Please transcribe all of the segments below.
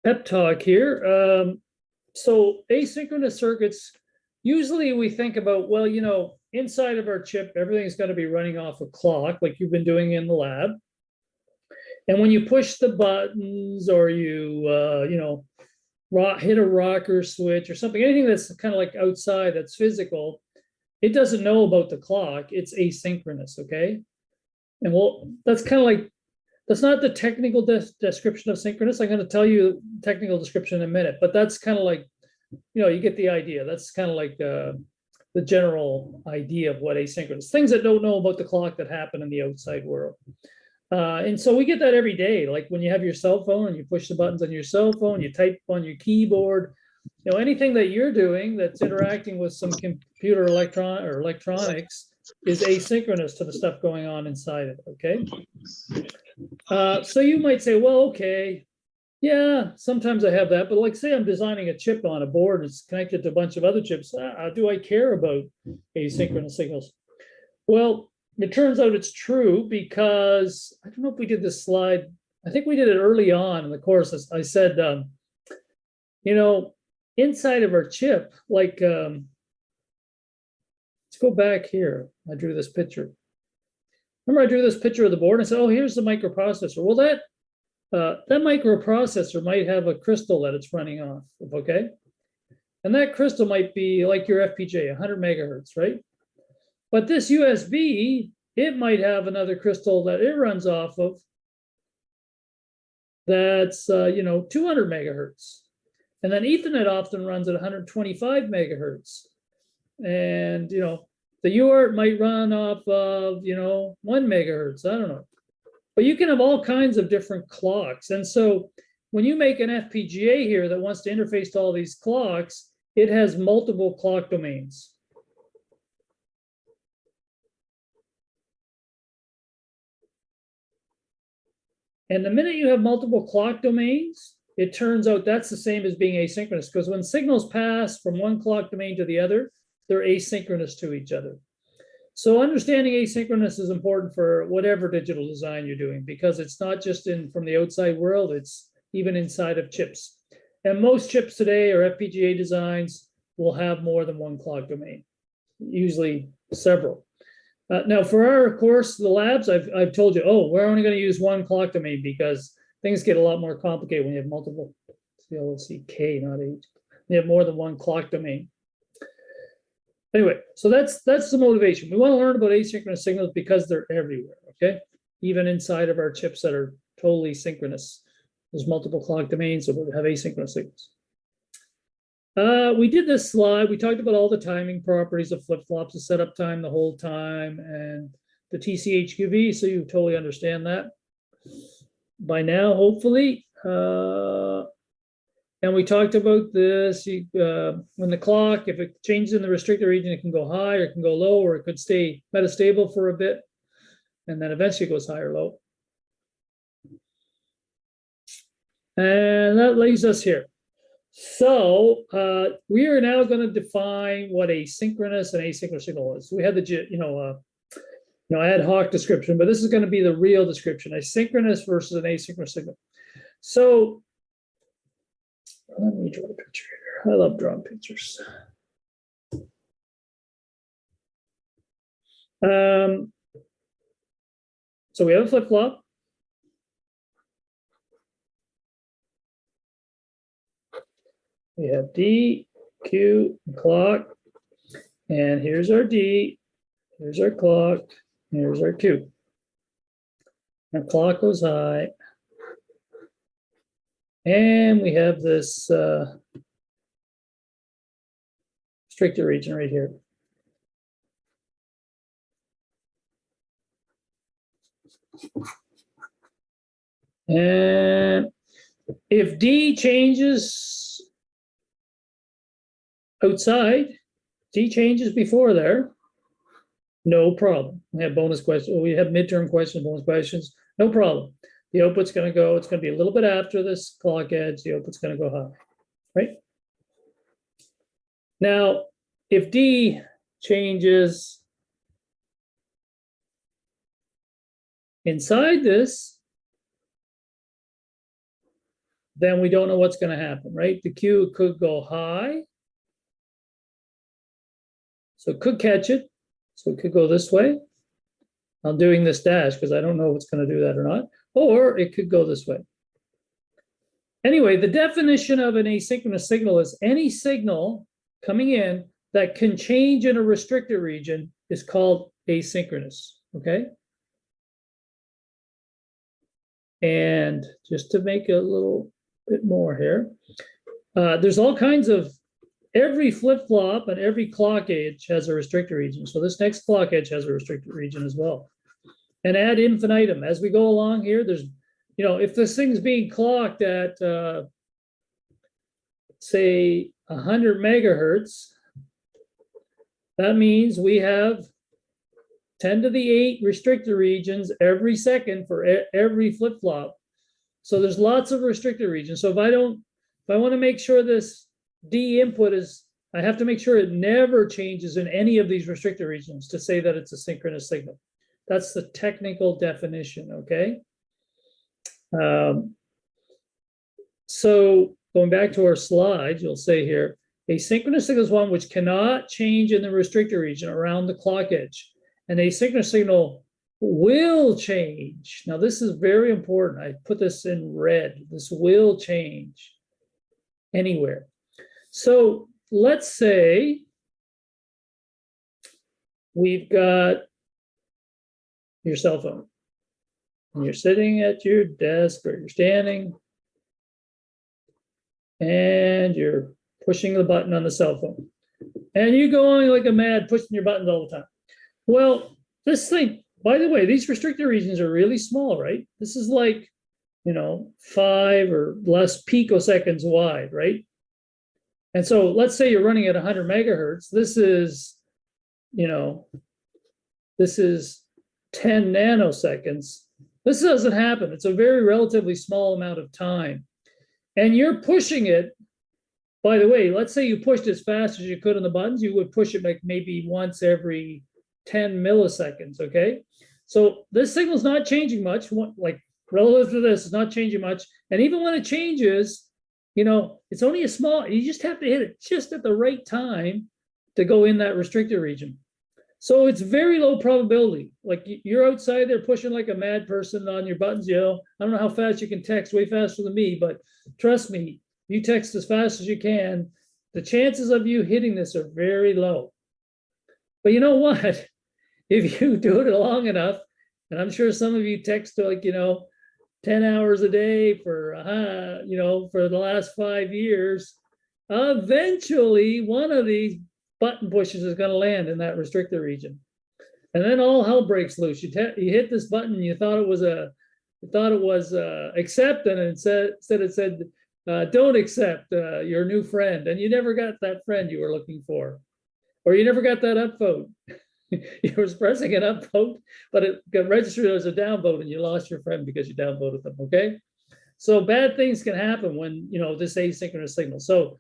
Pep talk here. So asynchronous circuits, usually we think about, well, inside of our chip, everything's going to be running off a clock like you've been doing in the lab. And when you push the buttons or hit a rocker switch or something, anything that's kind of like outside that's physical, it doesn't know about the clock. It's asynchronous, okay? And well, that's kind of like, that's not the technical description of synchronous. I'm going to tell you technical description in a minute, but that's kind of like, you get the idea. That's kind of like the general idea of what asynchronous, things that don't know about the clock that happen in the outside world. And so we get that every day. Like when you have your cell phone and you push the buttons on your cell phone, you type on your keyboard, anything that you're doing that's interacting with some computer electronics is asynchronous to the stuff going on inside it, okay? So you might say, well, okay, yeah, sometimes I have that, but like say I'm designing a chip on a board, it's connected to a bunch of other chips. Do I care about asynchronous signals? Well, it turns out it's true because I don't know if we did this slide. I think we did it early on in the course. I said, inside of our chip, like, let's go back here. I drew this picture. Remember I drew this picture of the board and I said, oh, here's the microprocessor. Well, that microprocessor might have a crystal that it's running off of, okay? And that crystal might be like your FPGA, 100 megahertz, right? But this USB, it might have another crystal that it runs off of that's, 200 megahertz. And then Ethernet often runs at 125 megahertz. And, the UART might run off of, 1 megahertz. I don't know. But you can have all kinds of different clocks. And so when you make an FPGA here that wants to interface to all these clocks, it has multiple clock domains. And the minute you have multiple clock domains, it turns out that's the same as being asynchronous, because when signals pass from one clock domain to the other, they're asynchronous to each other. So understanding asynchronous is important for whatever digital design you're doing, because it's not just from the outside world, it's even inside of chips. And most chips today or FPGA designs will have more than one clock domain, usually several. Now for our course, the labs, I've told you, we're only going to use one clock domain because things get a lot more complicated when you have multiple, C-L-O-C-K, not H. You have more than one clock domain. Anyway, so that's the motivation. We want to learn about asynchronous signals because they're everywhere, okay? Even inside of our chips that are totally synchronous. There's multiple clock domains, so we'll have asynchronous signals. We did this slide. We talked about all the timing properties of flip-flops, the setup time, the hold time, and the TCHQV, so you totally understand that by now, hopefully. And we talked about this, when the clock, if it changes in the restricted region, it can go high or it can go low, or it could stay metastable for a bit, and then eventually goes high or low. And that leaves us here. So we are now going to define what a synchronous and asynchronous signal is. We had the ad hoc description, but this is going to be the real description: a synchronous versus an asynchronous signal. So let me draw a picture here. I love drawing pictures. So we have a flip-flop. We have D, Q, clock, and here's our D, here's our clock, here's our Q. Our clock goes high. And we have this restricted region right here. And if D changes outside, D changes before there, no problem. We have bonus questions, we have midterm questions, bonus questions, no problem. The output's going to go, it's going to be a little bit after this clock edge, the output's going to go high, right? Now, if D changes inside this, then we don't know what's going to happen, right? The Q could go high. So it could catch it. So it could go this way. I'm doing this dash because I don't know if it's going to do that or not. Or it could go this way. Anyway, the definition of an asynchronous signal is any signal coming in that can change in a restricted region is called asynchronous, okay? And just to make a little bit more here, there's all kinds of, every flip-flop and every clock edge has a restricted region. So this next clock edge has a restricted region as well. And ad infinitum, as we go along here, there's, you know, if this thing's being clocked at, say, 100 megahertz, that means we have 10 to the 8 restricted regions every second for every flip-flop. So there's lots of restricted regions. So if I want to make sure this D input is, I have to make sure it never changes in any of these restricted regions to say that it's a synchronous signal. That's the technical definition, okay? So going back to our slides, you'll say here, a synchronous signal is one which cannot change in the restricted region around the clock edge. An asynchronous signal will change. Now, this is very important. I put this in red. This will change anywhere. So let's say we've got your cell phone. And you're sitting at your desk or you're standing and you're pushing the button on the cell phone. And you're going like a mad, pushing your buttons all the time. Well, this thing, by the way, these restricted regions are really small, right? This is like, you know, 5 or less picoseconds wide, right? And so let's say you're running at 100 megahertz. This is, you know, this is 10 nanoseconds. This doesn't happen. It's a very relatively small amount of time. And you're pushing it. By the way, let's say you pushed as fast as you could on the buttons, you would push it like maybe once every 10 milliseconds, okay? So this signal's not changing much, like relative to this, it's not changing much. And even when it changes, you know, it's only a small, you just have to hit it just at the right time to go in that restricted region. So it's very low probability. Like you're outside there pushing like a mad person on your buttons, you know. I don't know how fast you can text, way faster than me, but trust me, you text as fast as you can, the chances of you hitting this are very low. But you know what? If you do it long enough, and I'm sure some of you text like, you know, 10 hours a day for, you know, for the last 5 years, eventually one of these button pushes is going to land in that restricted region. And then all hell breaks loose. You hit this button, you thought it was accept, and it said don't accept your new friend, and you never got that friend you were looking for, or you never got that upvote. You were pressing an upvote, but it got registered as a downvote, and you lost your friend because you downvoted them. Okay, so bad things can happen when, you know, this asynchronous signal. So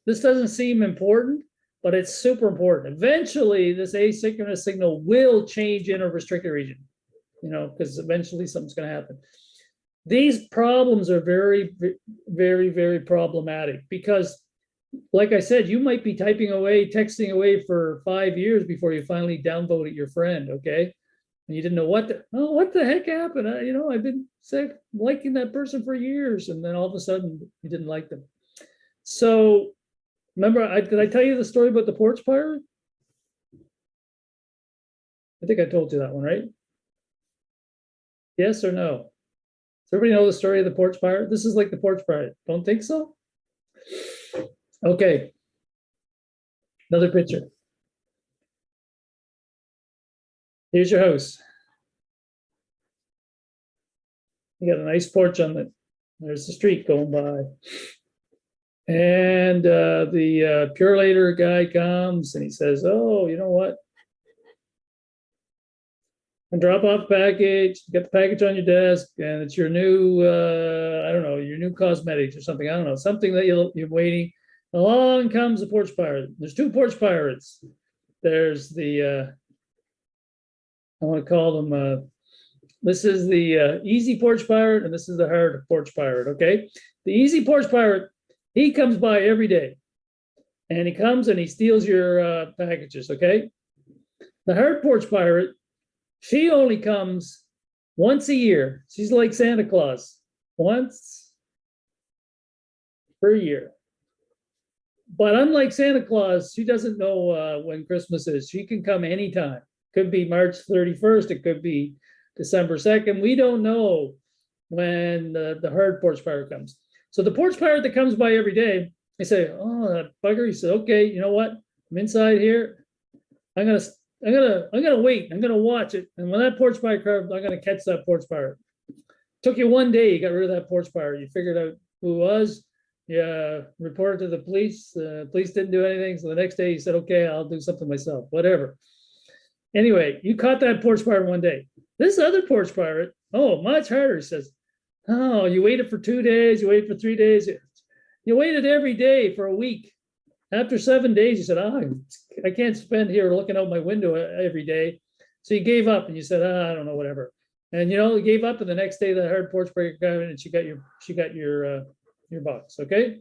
this doesn't seem important, but it's super important. Eventually, this asynchronous signal will change in a restricted region, you know, because eventually something's going to happen. These problems are very, very, very problematic because, like I said, you might be typing away, texting away for 5 years before you finally downvoted your friend, okay? And you didn't know what the heck happened. You know, I've been liking that person for years, and then all of a sudden you didn't like them. So remember, did I tell you the story about the porch pirate? I think I told you that one, right? Yes or no? Does everybody know the story of the porch pirate? This is like the porch pirate. Don't think so? Okay. Another picture. Here's your house. You got a nice porch on it. There's the street going by. And the Purelator guy comes and he says, oh, you know what? And drop off package, get the package on your desk, and it's your new, I don't know, your new cosmetics or something. I don't know, something that you're waiting. Along comes the porch pirate. There's 2 porch pirates. There's the, I want to call them, this is the easy porch pirate, and this is the hard porch pirate, okay? The easy porch pirate, he comes by every day. And he comes and he steals your packages, okay? The hard porch pirate, she only comes once a year. She's like Santa Claus, once per year. But unlike Santa Claus, she doesn't know when Christmas is. She can come anytime. Could be March 31st. It could be December 2nd. We don't know when the hard porch pirate comes. So the porch pirate that comes by every day, I say, oh, that bugger. He said, okay, you know what? I'm inside here. I'm gonna wait. I'm gonna watch it. And when that porch pirate comes, I'm gonna catch that porch pirate. Took you one day, you got rid of that porch pirate. You figured out who it was. Yeah, reported to the police. Police didn't do anything. So the next day, he said, okay, I'll do something myself. Whatever. Anyway, you caught that porch pirate one day. This other porch pirate, oh, much harder. He says, oh, you waited for 2 days. You waited for 3 days. You waited every day for a week. After 7 days, you said, oh, I can't spend here looking out my window every day. So you gave up and you said, oh, I don't know, whatever. And you gave up. And the next day, the hard porch pirate came in and she got your box. Okay.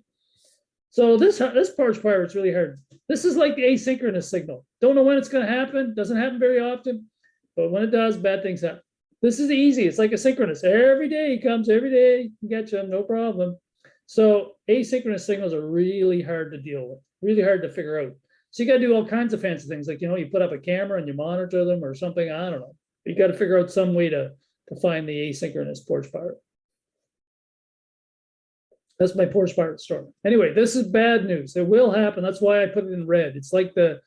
So this porch pirate's really hard. This is like the asynchronous signal. Don't know when it's going to happen. Doesn't happen very often, but when it does, bad things happen. This is easy. It's like a synchronous. Every day he comes, every day you get you, no problem. So asynchronous signals are really hard to deal with, really hard to figure out. So you got to do all kinds of fancy things, like you put up a camera and you monitor them or something. I don't know. You got to figure out some way to find the asynchronous porch pirate. That's my porch pirate story. Anyway, this is bad news. It will happen. That's why I put it in red. It's like the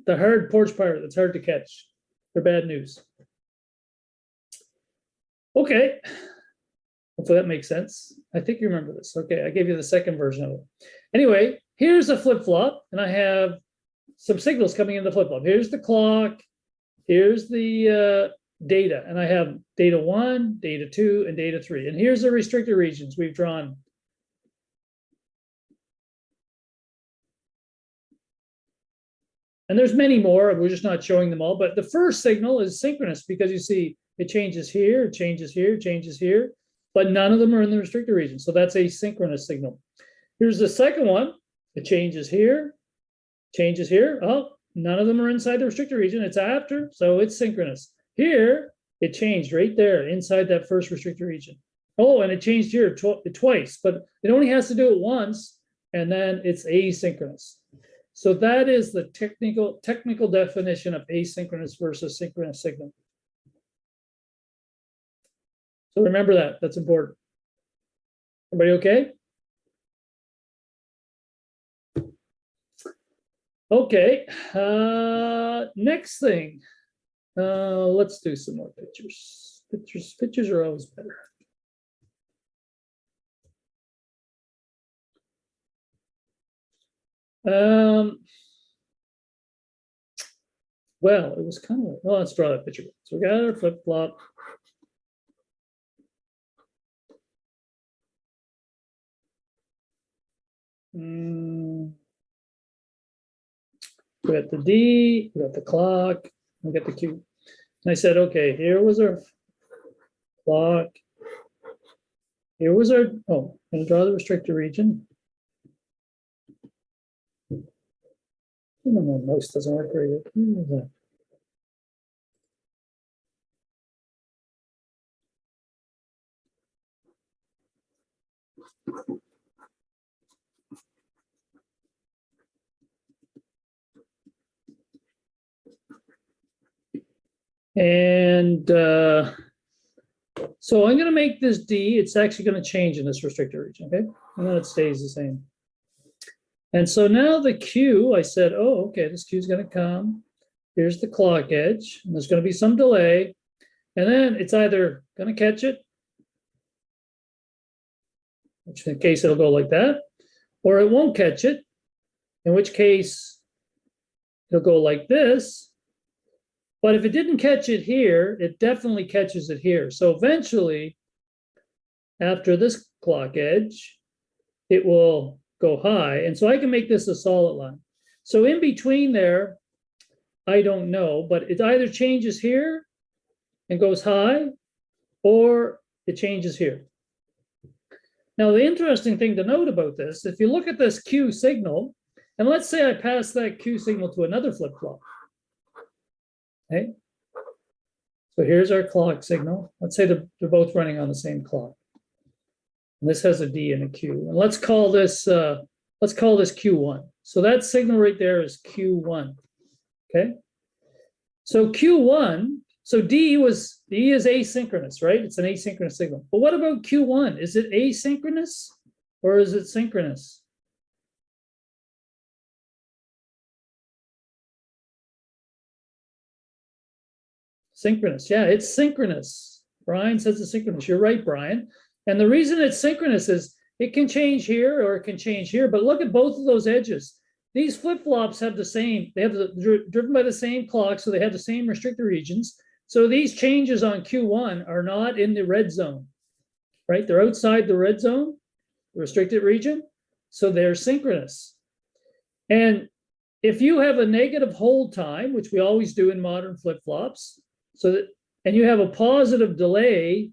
hard porch pirate that's hard to catch. They're bad news. Okay. Hopefully that makes sense. I think you remember this. Okay, I gave you the second version of it. Anyway, here's a flip-flop, and I have some signals coming in the flip-flop. Here's the clock. Here's the data, and I have data 1, data 2, and data 3. And here's the restricted regions we've drawn. And there's many more. We're just not showing them all. But the first signal is synchronous because you see it changes here, it changes here, it changes here. But none of them are in the restricted region. So that's a synchronous signal. Here's the second one. It changes here, changes here. Oh, none of them are inside the restricted region. It's after, so it's synchronous. Here, it changed right there inside that first restricted region. Oh, and it changed here twice, but it only has to do it once, and then it's asynchronous. So that is the technical definition of asynchronous versus synchronous signal. So remember that. That's important. Everybody okay? Okay. Next thing. Let's do some more pictures. Pictures are always better. Well, it was kind of, well, let's draw that picture. So we got our flip-flop. We got the D, we got the clock, we got the Q. And I said, okay, here was our clock. Here was our, oh, I'm gonna draw the restricted region. My mouse doesn't work very good. And so I'm going to make this D. It's actually going to change in this restricted region, okay? And then it stays the same. And so now the Q, I said, oh, okay, this Q is going to come. Here's the clock edge, and there's going to be some delay. And then it's either going to catch it, which in case it'll go like that, or it won't catch it, in which case it'll go like this. But if it didn't catch it here, it definitely catches it here. So eventually, after this clock edge, it will go high. And so I can make this a solid line. So in between there, I don't know, but it either changes here and goes high, or it changes here. Now, the interesting thing to note about this, if you look at this Q signal, and let's say I pass that Q signal to another flip-flop. Okay. So here's our clock signal. Let's say they're both running on the same clock. And this has a D and a Q. And let's call this Q1. So that signal right there is Q1. Okay. So Q1, so D is asynchronous, right? It's an asynchronous signal. But what about Q1? Is it asynchronous or is it synchronous? Synchronous. Yeah, it's synchronous. Brian says it's synchronous. You're right, Brian. And the reason it's synchronous is it can change here or it can change here. But look at both of those edges. These flip-flops have the same, driven by the same clock, so they have the same restricted regions. So these changes on Q1 are not in the red zone, right? They're outside the red zone, the restricted region. So they're synchronous. And if you have a negative hold time, which we always do in modern flip-flops, and you have a positive delay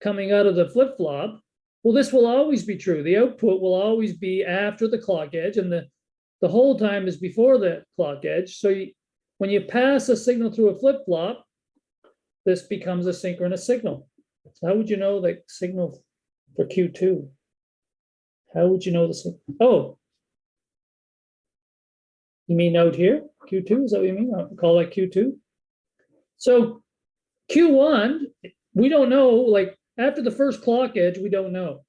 coming out of the flip-flop, well, this will always be true. The output will always be after the clock edge, and the hold time is before the clock edge. So when you pass a signal through a flip-flop, this becomes a synchronous signal. So how would you know the signal for Q2? How would you know the signal? Oh, you mean out here? Q2, is that what you mean? I'll call that Q2. So Q1, we don't know, like after the first clock edge, we don't know.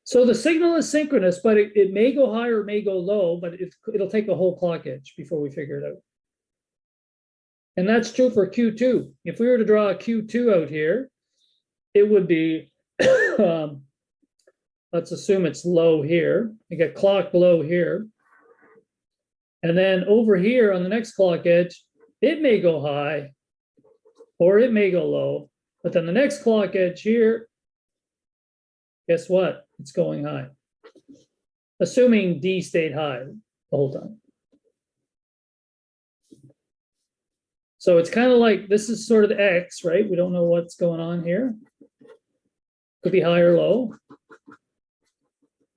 So the signal is synchronous, but it may go high or it may go low, but it'll take a whole clock edge before we figure it out. And that's true for Q2. If we were to draw a Q2 out here, it would be, let's assume it's low here. You get clock low here. And then over here on the next clock edge, it may go high or it may go low. But then the next clock edge here, guess what? It's going high. Assuming D stayed high the whole time. So it's kind of like, this is sort of the X, right? We don't know what's going on here. Could be high or low.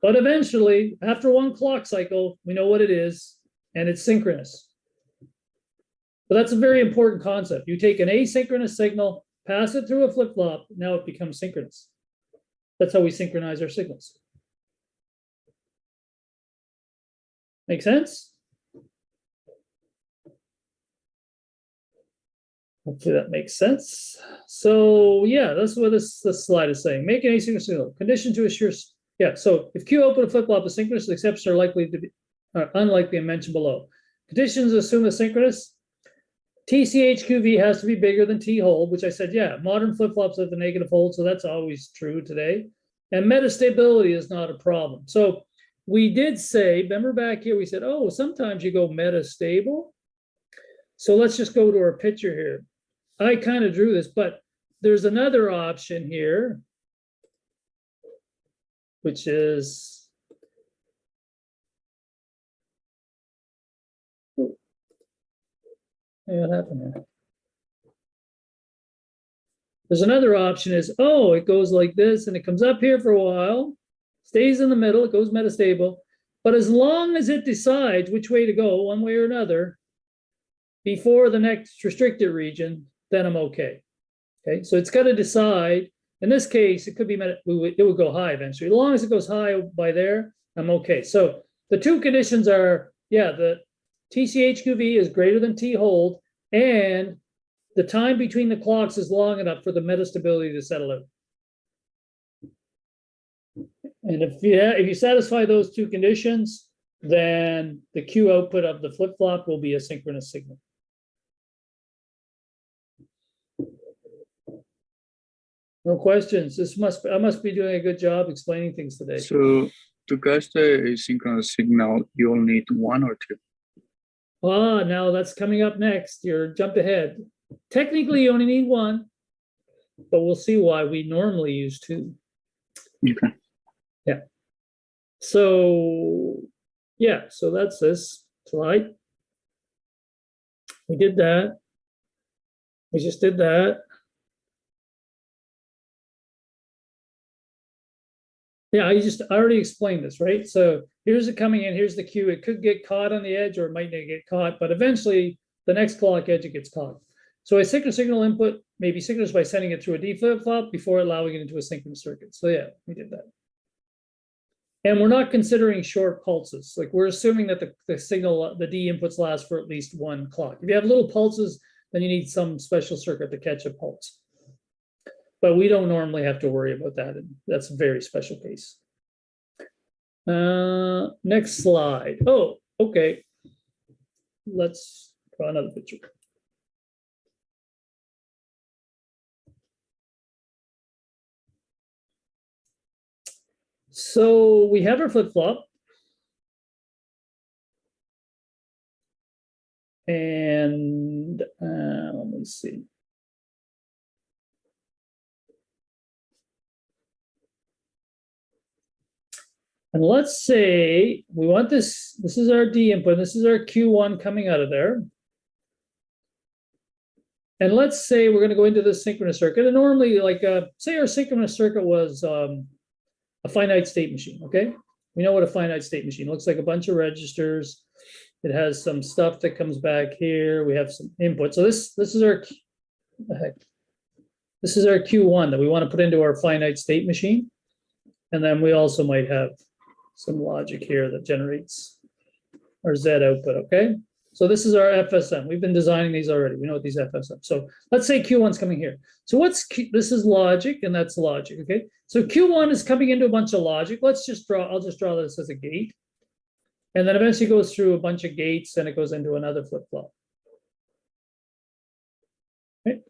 But eventually, after one clock cycle, we know what it is, and it's synchronous. But that's a very important concept. You take an asynchronous signal, pass it through a flip-flop, now it becomes synchronous. That's how we synchronize our signals. Make sense? Hopefully that makes sense. So yeah, that's what this slide is saying. Make an asynchronous signal. Condition to assure. Yeah, so if Q output of flip-flop is synchronous, the exceptions are likely to be unlikely and mentioned below. Conditions assume a synchronous. TCHQV has to be bigger than T hold, which I said, yeah, modern flip-flops have the negative hold, so that's always true today. And metastability is not a problem. So we did say, remember back here, we said, oh, sometimes you go metastable. So let's just go to our picture here. I kind of drew this, but there's another option here, which is, what happened here? There's another option is, oh, it goes like this and it comes up here for a while, stays in the middle, it goes metastable. But as long as it decides which way to go, one way or another, before the next restricted region, then I'm okay. Okay, so it's got to decide. In this case, it could be, it would go high eventually. As long as it goes high by there, I'm okay. So the two conditions are, yeah, the TCHQV is greater than T hold, and the time between the clocks is long enough for the metastability to settle out. And if you satisfy those two conditions, then the Q output of the flip-flop will be a synchronous signal. No questions. I must be doing a good job explaining things today. So to cast a synchronous signal, you'll need one or two. Ah, now that's coming up next. You're jumped ahead. Technically, you only need one, but we'll see why we normally use two. Okay. Yeah. So, yeah, so that's this slide. We did that. We just did that. Yeah, I already explained this, right? So here's it coming in, here's the cue. It could get caught on the edge or it might not get caught, but eventually the next clock edge, it gets caught. So a synchronous signal input may be synchronous by sending it through a D flip-flop before allowing it into a synchronous circuit. So yeah, we did that. And we're not considering short pulses. Like we're assuming that the signal, the D inputs last for at least one clock. If you have little pulses, then you need some special circuit to catch a pulse. But we don't normally have to worry about that. And that's a very special case. Next slide. Oh, okay. Let's draw another picture. So we have our flip-flop. And let me see. And let's say we want this is our D input, this is our Q1 coming out of there. And let's say we're going to go into this synchronous circuit. And normally, like, say our synchronous circuit was a finite state machine, okay? We know what a finite state machine looks like, a bunch of registers. It has some stuff that comes back here. We have some input. So this is our, this is our Q1 that we want to put into our finite state machine. And then we also might have some logic here that generates our Z output, okay? So this is our FSM. We've been designing these already. We know what these FSM. So let's say Q1's coming here. So what's Q? This is logic and that's logic, okay? So Q1 is coming into a bunch of logic. Let's just draw, I'll just draw this as a gate. And then eventually goes through a bunch of gates and it goes into another flip-flop. Right?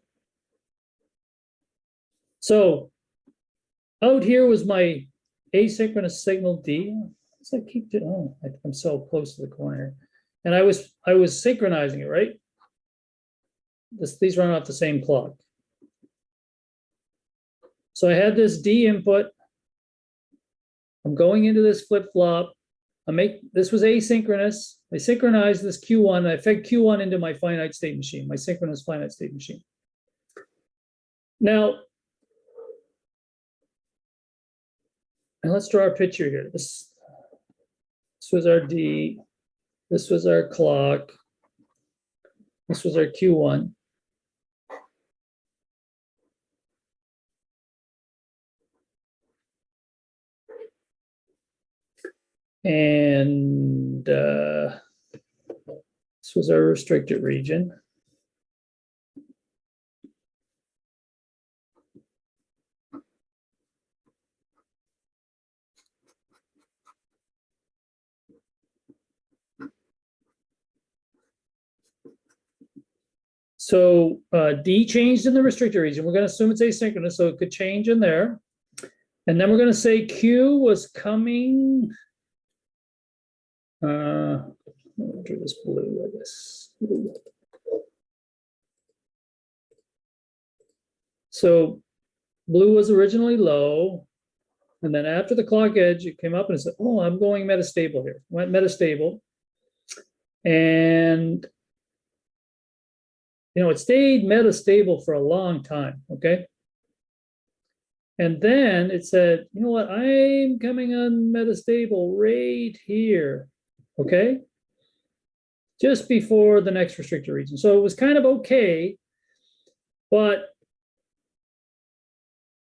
So out here was my asynchronous signal D. So I keep doing, oh, I'm so close to the corner. And I was synchronizing it, right? These run off the same clock. So I had this D input. I'm going into this flip-flop. This was asynchronous. I synchronized this Q1. I fed Q1 into my finite state machine, my synchronous finite state machine. Now, and let's draw a picture here. This was our D. This was our clock. This was our Q1. And this was our restricted region. So D changed in the restricted region. We're going to assume it's asynchronous, so it could change in there. And then we're going to say Q was coming. I'll do this blue, I guess. So blue was originally low. And then after the clock edge, it came up and it said, oh, I'm going metastable here. Went metastable. And it stayed metastable for a long time, okay? And then it said, you know what, I'm coming on metastable right here, okay? Just before the next restricted region. So it was kind of okay, but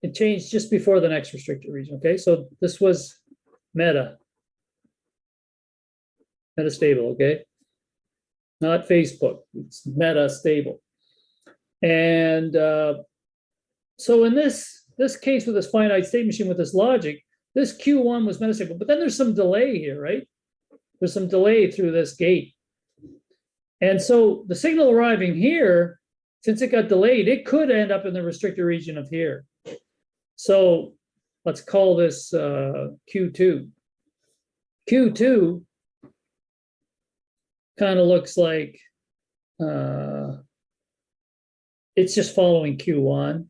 it changed just before the next restricted region, okay? So this was metastable, okay? Not Facebook, it's metastable. And so in this case with this finite state machine with this logic, this Q1 was metastable, but then there's some delay here, right? There's some delay through this gate. And so the signal arriving here, since it got delayed, it could end up in the restricted region of here. So let's call this Q2. Q2 kind of looks like it's just following Q1.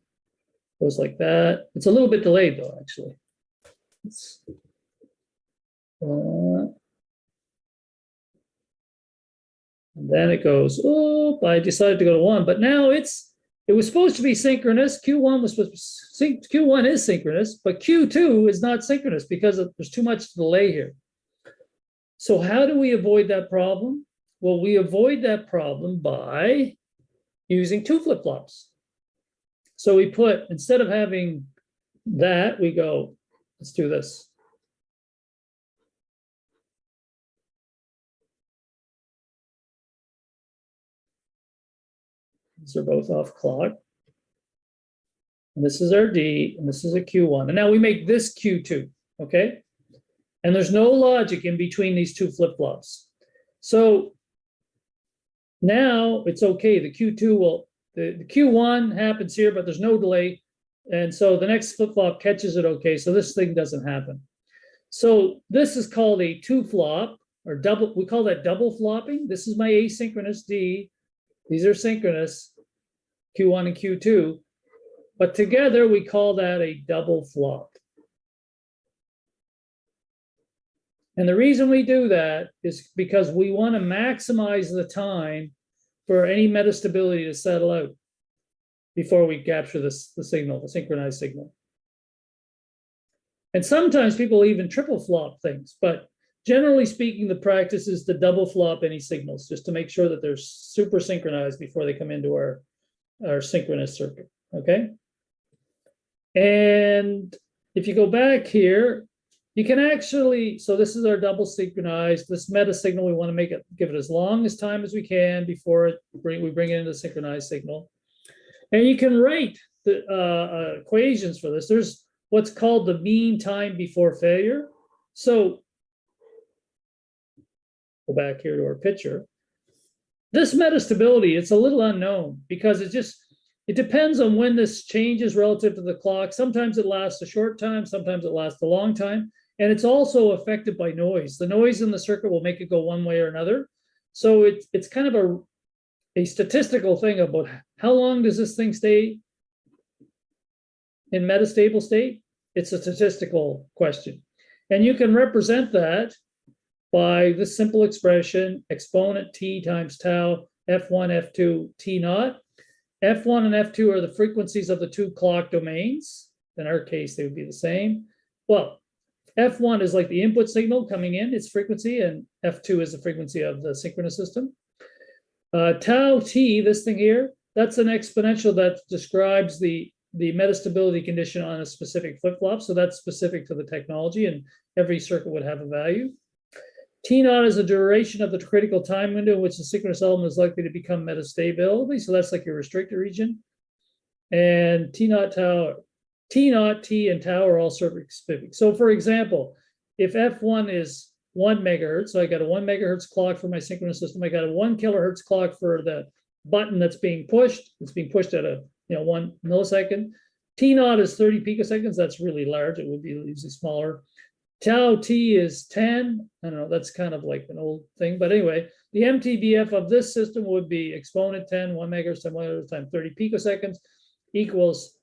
Goes like that. It's a little bit delayed though, actually. And then it goes, oh, I decided to go to 1, but now it it was supposed to be synchronous. Q1 was supposed to, Q1 is synchronous, but Q2 is not synchronous because there's too much delay here. So how do we avoid that problem? Well, we avoid that problem by using two flip-flops. So we put, instead of having that, we go, let's do this. These are both off clock. And this is our D, and this is a Q1. And now we make this Q2, okay? And there's no logic in between these two flip-flops. So now it's okay. The Q2 will, the Q1 happens here, but there's no delay. And so the next flip-flop catches it okay. So this thing doesn't happen. So this is called a two-flop or double. We call that double flopping. This is my asynchronous D. These are synchronous, Q1 and Q2. But together we call that a double flop. And the reason we do that is because we want to maximize the time for any metastability to settle out before we capture the signal, the synchronized signal. And sometimes people even triple flop things, but generally speaking, the practice is to double flop any signals just to make sure that they're super synchronized before they come into our synchronous circuit, okay? And if you go back here, you can actually, so this is our double synchronized, this meta signal, we want to make it, give it as long as time as we can before we bring it into the synchronized signal. And you can write the equations for this. There's what's called the mean time before failure. So go back here to our picture. This metastability, it's a little unknown because it depends on when this changes relative to the clock. Sometimes it lasts a short time, sometimes it lasts a long time. And it's also affected by noise. The noise in the circuit will make it go one way or another. So it's kind of a statistical thing about how long does this thing stay in metastable state? It's a statistical question. And you can represent that by this simple expression, exponent t times tau, f1, f2, t naught. F1 and F2 are the frequencies of the two clock domains. In our case, they would be the same. Well, F1 is like the input signal coming in, its frequency, and F2 is the frequency of the synchronous system. Tau t, this thing here, that's an exponential that describes the metastability condition on a specific flip-flop. So that's specific to the technology, and every circuit would have a value. T naught is the duration of the critical time window in which the synchronous element is likely to become metastability. So that's like your restrictor region. And T naught, T, and tau are all circuit specific. So for example, if F1 is 1 megahertz, so I got a 1 megahertz clock for my synchronous system. I got a 1 kilohertz clock for the button that's being pushed. It's being pushed at a 1 millisecond. T naught is 30 picoseconds. That's really large. It would be usually smaller. Tau t is 10. I don't know, that's kind of like an old thing. But anyway, the MTBF of this system would be exponent 10, 1 megahertz times 1 megahertz times 30 picoseconds equals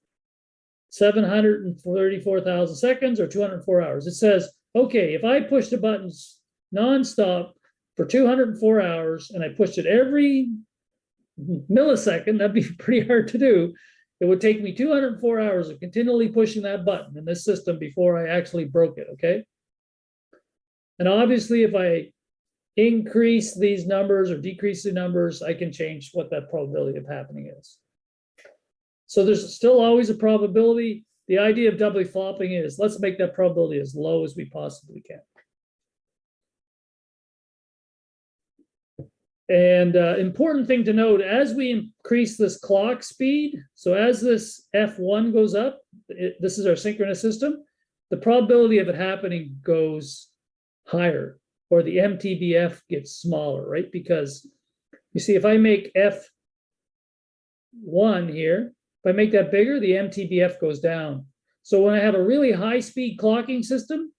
734,000 seconds or 204 hours. It says, okay, if I push the buttons nonstop for 204 hours and I pushed it every millisecond, that'd be pretty hard to do. It would take me 204 hours of continually pushing that button in this system before I actually broke it, okay? And obviously, if I increase these numbers or decrease the numbers, I can change what that probability of happening is. So there's still always a probability. The idea of doubly flopping is let's make that probability as low as we possibly can. And important thing to note, as we increase this clock speed, so as this F1 goes up, this is our synchronous system, the probability of it happening goes higher, or the MTBF gets smaller, right? Because you see, if I make F1 here, if I make that bigger, the MTBF goes down. So when I have a really high speed clocking system,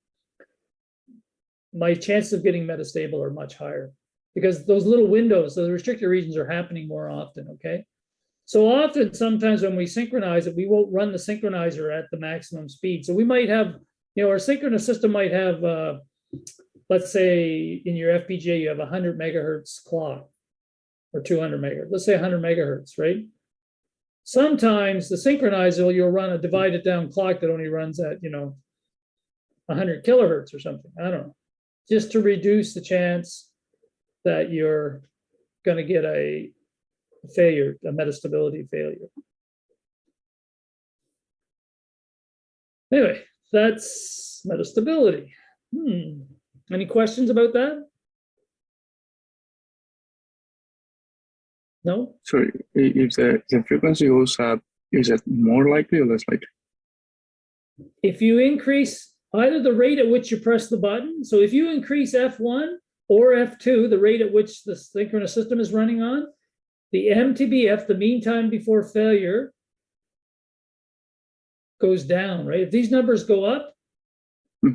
my chances of getting metastable are much higher, because those little windows, the restricted regions, are happening more often, okay? So often, sometimes when we synchronize it, we won't run the synchronizer at the maximum speed. So we might have, our synchronous system might have, let's say in your FPGA, you have 100 megahertz clock or 200 megahertz. Let's say 100 megahertz, right? Sometimes the synchronizer, you'll run a divided down clock that only runs at, 100 kilohertz or something. I don't know. Just to reduce the chance that you're going to get a failure, a metastability failure. Anyway, that's metastability. Any questions about that? No? Sorry, if the frequency goes up, is it more likely or less likely? If you increase either the rate at which you press the button, so if you increase F1 or F2, the rate at which the synchronous system is running on, the MTBF, the mean time before failure, goes down, right? If these numbers go up,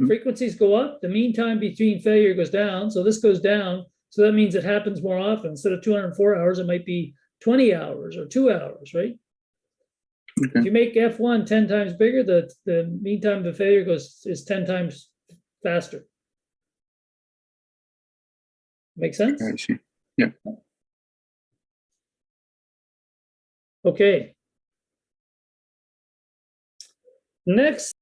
frequencies go up, the mean time between failure goes down. So this goes down. So that means it happens more often. Instead of 204 hours, it might be 20 hours or 2 hours, right? Okay. If you make F1 10 times bigger, the mean time to failure is 10 times faster. Make sense? I see. Yeah. Okay. Next